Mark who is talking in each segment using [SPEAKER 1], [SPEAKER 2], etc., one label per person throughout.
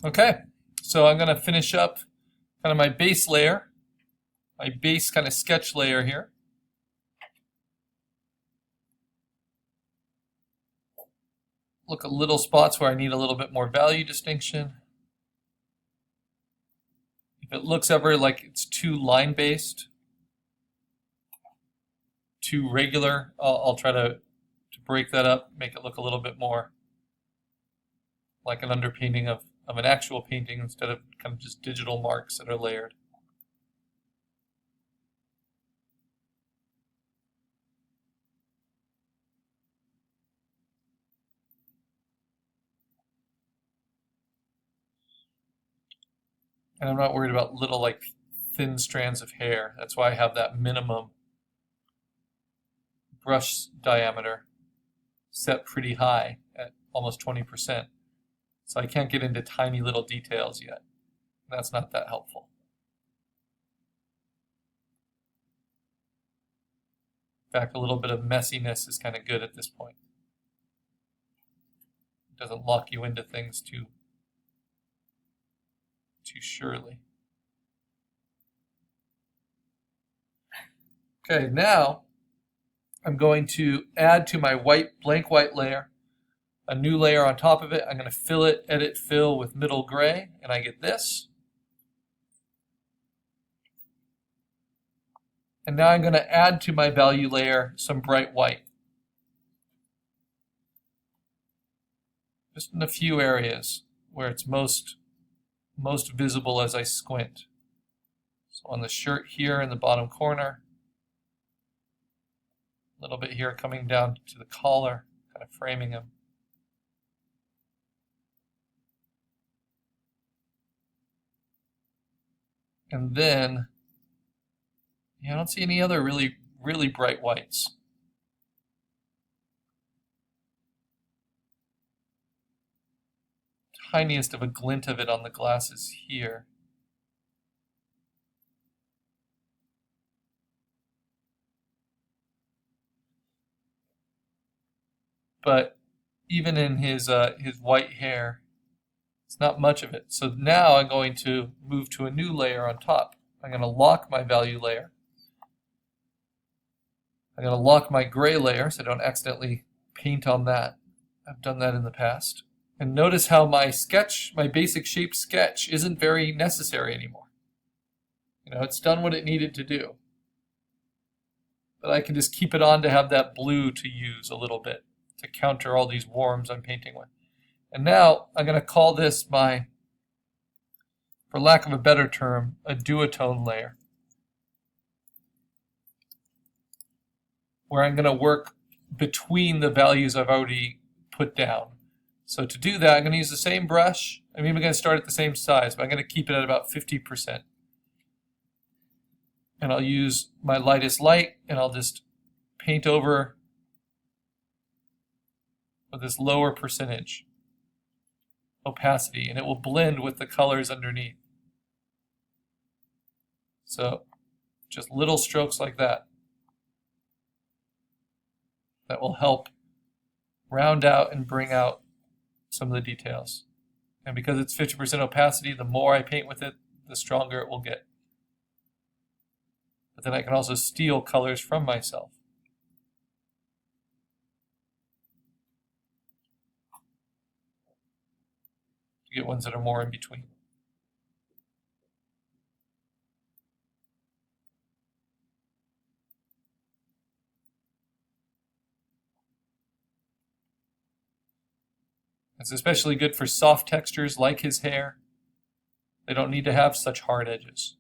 [SPEAKER 1] Okay, so I'm going to finish up kind of my base layer, my base kind of sketch layer here. Look at little spots where I need a little bit more value distinction. If it looks ever like it's too line-based, too regular, I'll try to break that up, make it look a little bit more like an underpainting of an actual painting instead of kind of just digital marks that are layered. And I'm not worried about little like thin strands of hair. That's why I have that minimum brush diameter set pretty high at almost 20%. So I can't get into tiny little details yet. That's not that helpful. In fact, a little bit of messiness is kind of good at this point. It doesn't lock you into things too surely. Okay, now I'm going to add to my blank white layer a new layer on top of it. I'm going to fill it, edit, fill with middle gray, and I get this. And now I'm going to add to my value layer some bright white. Just in a few areas where it's most visible as I squint. So on the shirt here in the bottom corner, a little bit here coming down to the collar, kind of framing him. And then, I don't see any other really bright whites. Tiniest of a glint of it on the glasses here. But even in his white hair, it's not much of it. So now I'm going to move to a new layer on top. I'm going to lock my value layer. I'm going to lock my gray layer so I don't accidentally paint on that. I've done that in the past. And notice how my basic shape sketch isn't very necessary anymore. It's done what it needed to do. But I can just keep it on to have that blue to use a little bit to counter all these warms I'm painting with. And now I'm going to call this my, for lack of a better term, a duotone layer, where I'm going to work between the values I've already put down. So to do that, I'm going to use the same brush. I'm even going to start at the same size, but I'm going to keep it at about 50%. And I'll use my lightest light, and I'll just paint over with this lower percentage opacity, and it will blend with the colors underneath. So just little strokes like that will help round out and bring out some of the details. And because it's 50% opacity, the more I paint with it, the stronger it will get. But then I can also steal colors from myself. To get ones that are more in between. It's especially good for soft textures like his hair. They don't need to have such hard edges.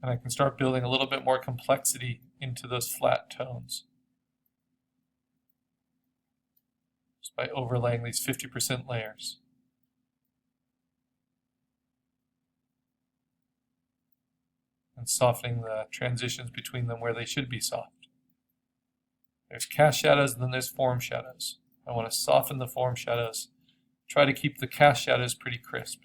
[SPEAKER 1] And I can start building a little bit more complexity into those flat tones just by overlaying these 50% layers. and softening the transitions between them where they should be soft. There's cast shadows, and then there's form shadows. I want to soften the form shadows. Try to keep the cast shadows pretty crisp.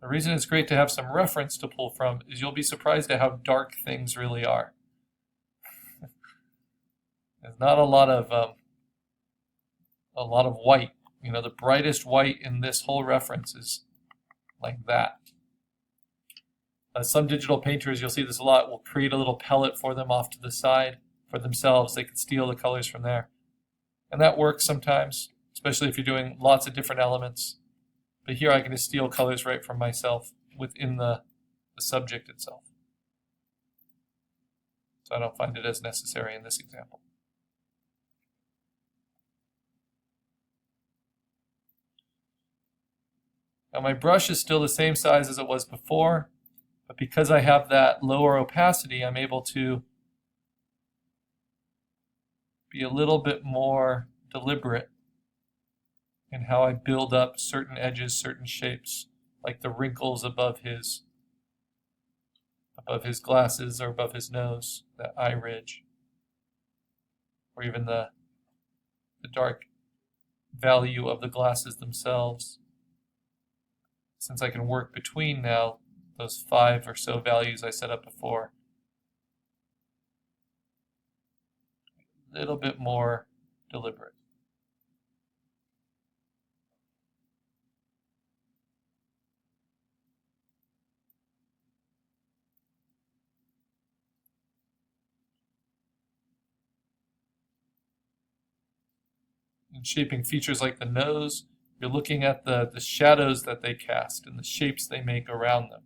[SPEAKER 1] The reason it's great to have some reference to pull from is you'll be surprised at how dark things really are. There's not a lot of white. You know, the brightest white in this whole reference is like that. Some digital painters, you'll see this a lot, will create a little pellet for them off to the side for themselves. They can steal the colors from there. And that works sometimes, especially if you're doing lots of different elements. But here I can just steal colors right from myself within the subject itself. So I don't find it as necessary in this example. Now my brush is still the same size as it was before, but because I have that lower opacity, I'm able to be a little bit more deliberate in how I build up certain edges, certain shapes, like the wrinkles above his glasses or above his nose, that eye ridge, or even the dark value of the glasses themselves. Since I can work between now those 5 or so values I set up before, a little bit more deliberate. In shaping features like the nose, you're looking at the shadows that they cast and the shapes they make around them.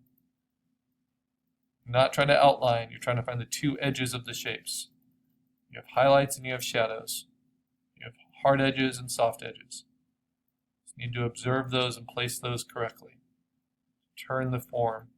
[SPEAKER 1] You're not trying to outline, you're trying to find the two edges of the shapes. You have highlights and you have shadows. You have hard edges and soft edges. You need to observe those and place those correctly. Turn the form.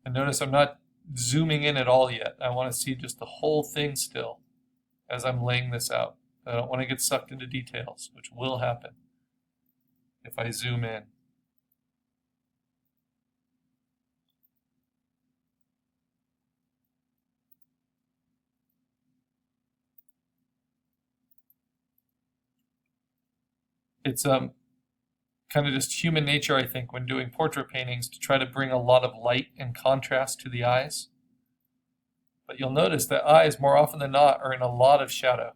[SPEAKER 1] And notice I'm not zooming in at all yet. I want to see just the whole thing still as I'm laying this out. I don't want to get sucked into details, which will happen if I zoom in. It's kind of just human nature, I think, when doing portrait paintings to try to bring a lot of light and contrast to the eyes. But you'll notice that eyes, more often than not, are in a lot of shadow.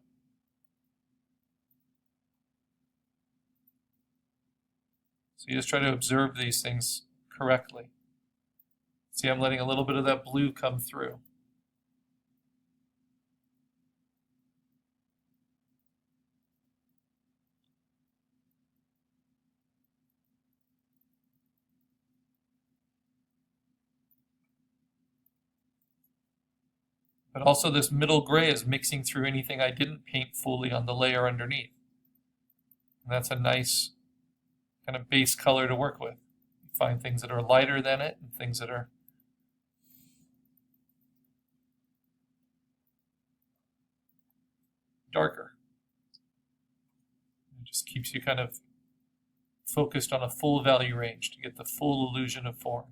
[SPEAKER 1] So you just try to observe these things correctly. See, I'm letting a little bit of that blue come through. But also this middle gray is mixing through anything I didn't paint fully on the layer underneath. And that's a nice kind of base color to work with. You find things that are lighter than it and things that are darker. It just keeps you kind of focused on a full value range to get the full illusion of form.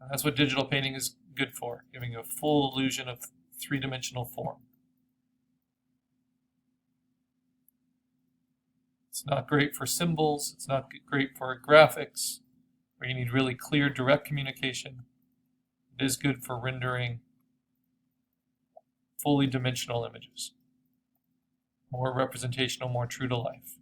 [SPEAKER 1] And that's what digital painting is good for, giving you a full illusion of three-dimensional form. It's not great for symbols, it's not great for graphics, where you need really clear, direct communication. It is good for rendering fully dimensional images. More representational, more true to life.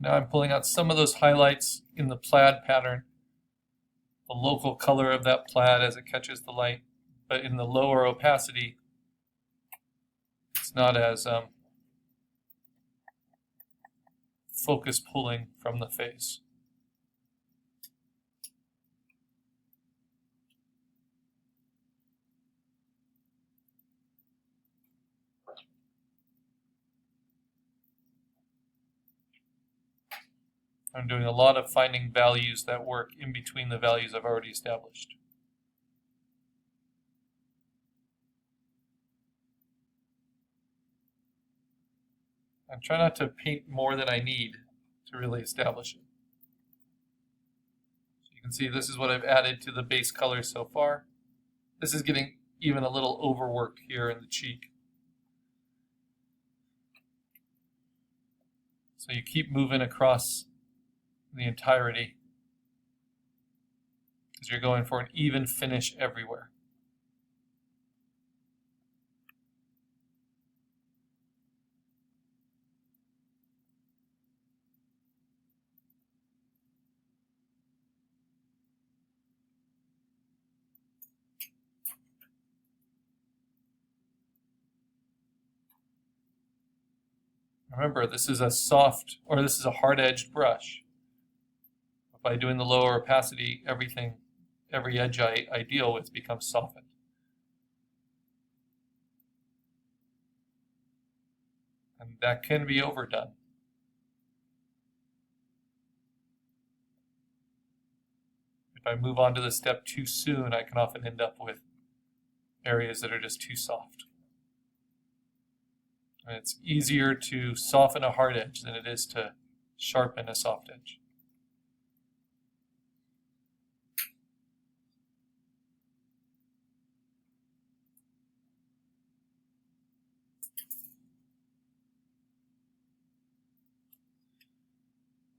[SPEAKER 1] Now I'm pulling out some of those highlights in the plaid pattern, the local color of that plaid as it catches the light, but in the lower opacity, it's not as focus pulling from the face. I'm doing a lot of finding values that work in between the values I've already established. And try not to paint more than I need to really establish it. So you can see this is what I've added to the base color so far. This is getting even a little overworked here in the cheek. So you keep moving across the entirety because you're going for an even finish everywhere. Remember, this is a soft, or this is a hard-edged brush. By doing the lower opacity, every edge I deal with becomes softened. And that can be overdone. If I move on to the step too soon, I can often end up with areas that are just too soft. And it's easier to soften a hard edge than it is to sharpen a soft edge.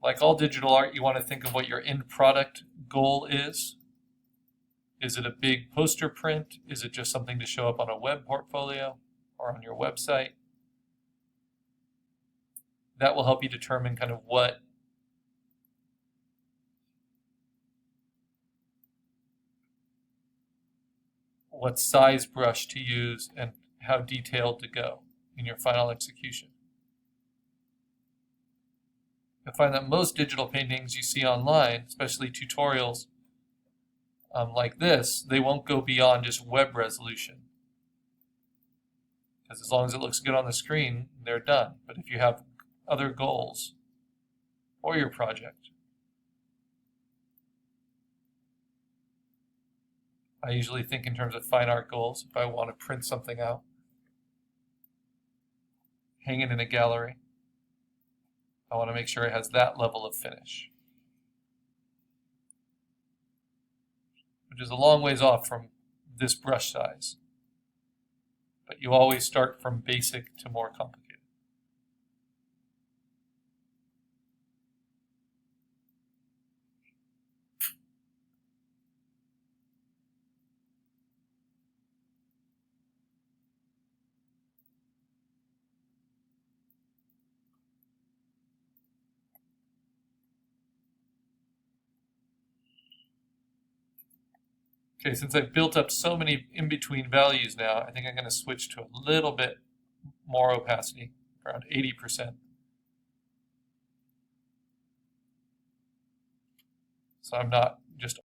[SPEAKER 1] Like all digital art, you want to think of what your end product goal is. Is it a big poster print? Is it just something to show up on a web portfolio or on your website? That will help you determine kind of what size brush to use and how detailed to go in your final execution. You'll find that most digital paintings you see online, especially tutorials like this, they won't go beyond just web resolution. Because as long as it looks good on the screen, they're done. But if you have other goals for your project, I usually think in terms of fine art goals. If I want to print something out, hang it in a gallery, I want to make sure it has that level of finish, which is a long ways off from this brush size. But you always start from basic to more complicated. Okay, since I've built up so many in-between values now, I think I'm going to switch to a little bit more opacity, around 80%. So I'm not just